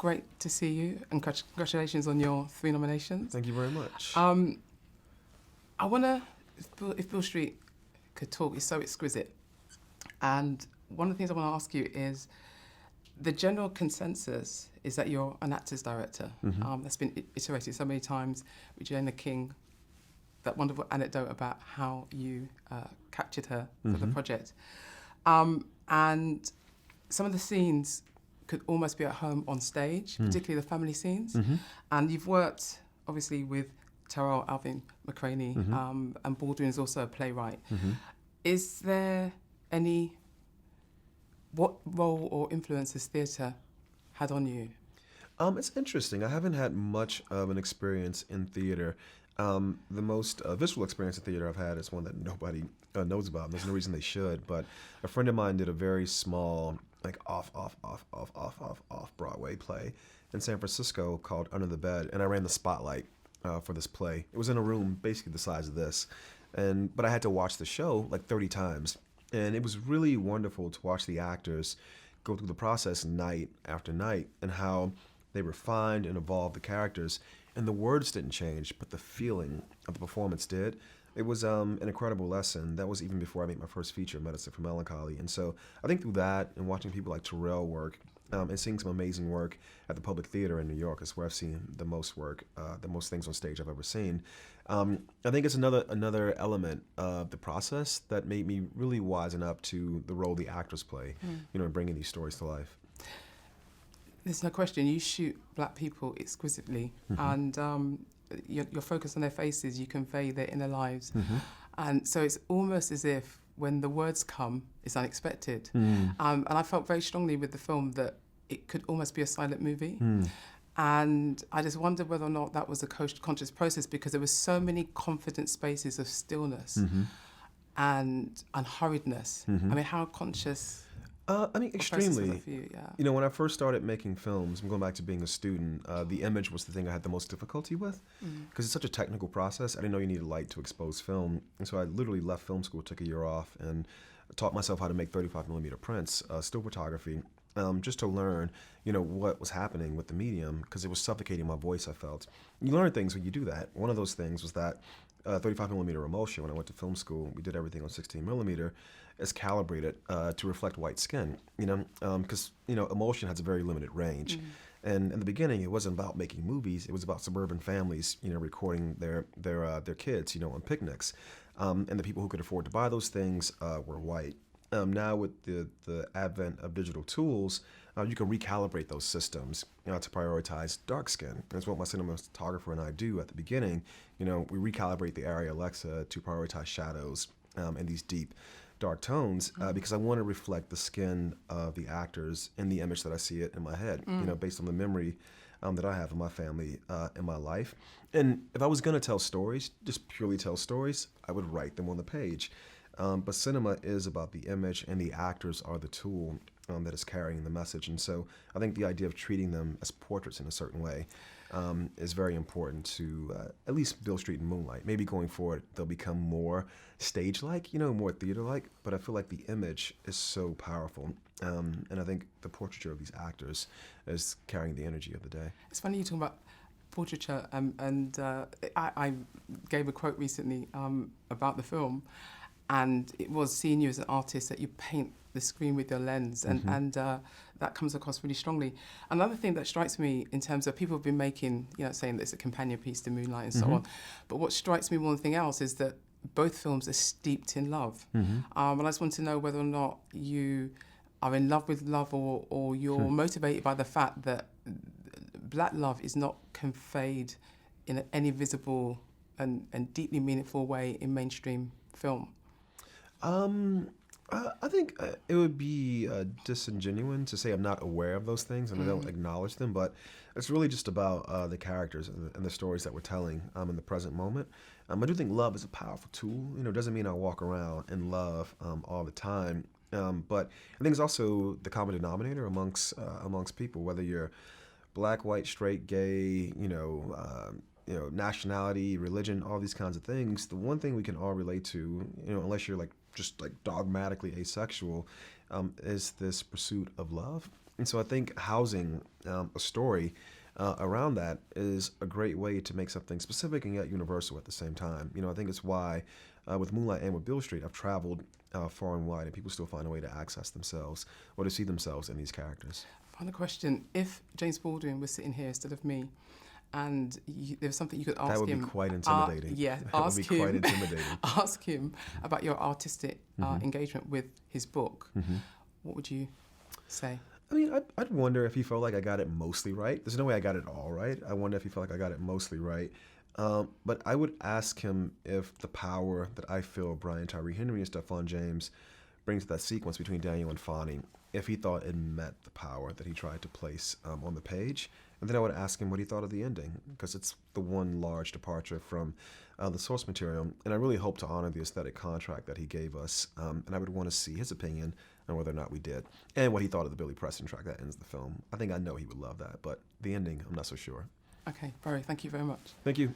great to see you, and congratulations on your 3 nominations. Thank you very much. I want to, if Beale Street could talk, it's so exquisite. And one of the things I want to ask you is, the general consensus is that you're an actor's director. That's been iterated so many times with Jane King, that wonderful anecdote about how you captured her for the project. And some of the scenes could almost be at home on stage, particularly the family scenes. And you've worked, obviously, with Terrell Alvin McCraney, and Baldwin is also a playwright. Is there what role or influence has theatre had on you? It's interesting. I haven't had much of an experience in theater. The most visual experience in theater I've had is one that nobody knows about. There's no reason they should, but a friend of mine did a very small, like off Broadway play in San Francisco called Under the Bed, and I ran the spotlight for this play. It was in a room basically the size of this, but I had to watch the show like 30 times, and it was really wonderful to watch the actors go through the process night after night and how they refined and evolved the characters. And the words didn't change, but the feeling of the performance did. It was an incredible lesson. That was even before I made my first feature, Medicine for Melancholy. And so I think through that and watching people like Terrell work and seeing some amazing work at the Public Theater in New York is where I've seen the most work, the most things on stage I've ever seen. I think it's another element of the process that made me really wisen up to the role the actors play, in bringing these stories to life. There's no question, you shoot black people exquisitely, and your focus on their faces, you convey their inner lives. And so it's almost as if when the words come, it's unexpected. And I felt very strongly with the film that it could almost be a silent movie. And I just wondered whether or not that was a conscious process, because there were so many confident spaces of stillness and unhurriedness. I mean, how conscious... extremely. For you, When I first started making films, I'm going back to being a student, the image was the thing I had the most difficulty with, because it's such a technical process. I didn't know you needed light to expose film. And so I literally left film school, took a year off, and taught myself how to make 35 millimeter prints, still photography, just to learn, what was happening with the medium, because it was suffocating my voice, I felt. You learn things when you do that. One of those things was that 35 millimeter emulsion, when I went to film school, we did everything on 16 millimeter, is calibrated to reflect white skin, because, emulsion has a very limited range. And in the beginning, it wasn't about making movies. It was about suburban families, recording their kids, on picnics. And the people who could afford to buy those things were white. Now with the advent of digital tools, you can recalibrate those systems to prioritize dark skin. That's what my cinematographer and I do at the beginning. We recalibrate the Arri Alexa to prioritize shadows and these deep, dark tones because I want to reflect the skin of the actors in the image that I see it in my head, based on the memory that I have of my family in my life. And if I was going to tell stories, just purely tell stories, I would write them on the page. But cinema is about the image, and the actors are the tool that is carrying the message. And so I think the idea of treating them as portraits in a certain way is very important to at least Beale Street and Moonlight. Maybe going forward, they'll become more stage-like, more theater-like, but I feel like the image is so powerful. And I think the portraiture of these actors is carrying the energy of the day. It's funny you talk about portraiture, and I gave a quote recently about the film, and it was seeing you as an artist, that you paint the screen with your lens, and that comes across really strongly. Another thing that strikes me in terms of people have been making, saying that it's a companion piece to Moonlight and so on, but what strikes me more than anything else is that both films are steeped in love. And I just want to know whether or not you are in love with love, or you're motivated by the fact that black love is not conveyed in any visible and deeply meaningful way in mainstream film. I think it would be disingenuous to say I'm not aware of those things and I don't acknowledge them, but it's really just about the characters and the stories that we're telling in the present moment. I do think love is a powerful tool. It doesn't mean I walk around in love all the time, but I think it's also the common denominator amongst people, whether you're black, white, straight, gay, nationality, religion, all these kinds of things. The one thing we can all relate to, unless you're just dogmatically asexual, is this pursuit of love. And so I think housing a story around that is a great way to make something specific and yet universal at the same time. I think it's why with Moonlight and with Beale Street, I've traveled far and wide, and people still find a way to access themselves or to see themselves in these characters. Final question. If James Baldwin was sitting here instead of me, and there was something you could ask him... That would be quite intimidating. Yeah, that would be quite intimidating. Ask him about your artistic engagement with his book. What would you say? I mean, I'd wonder if he felt like I got it mostly right. There's no way I got it all right. I wonder if he felt like I got it mostly right. But I would ask him if the power that I feel Brian Tyree Henry and Stephon James brings to that sequence between Daniel and Fonnie, if he thought it met the power that he tried to place on the page. And then I would ask him what he thought of the ending, because it's the one large departure from the source material. And I really hope to honor the aesthetic contract that he gave us. And I would want to see his opinion on whether or not we did, and what he thought of the Billy Preston track that ends the film. I think I know he would love that, but the ending, I'm not so sure. Okay, Barry, thank you very much. Thank you.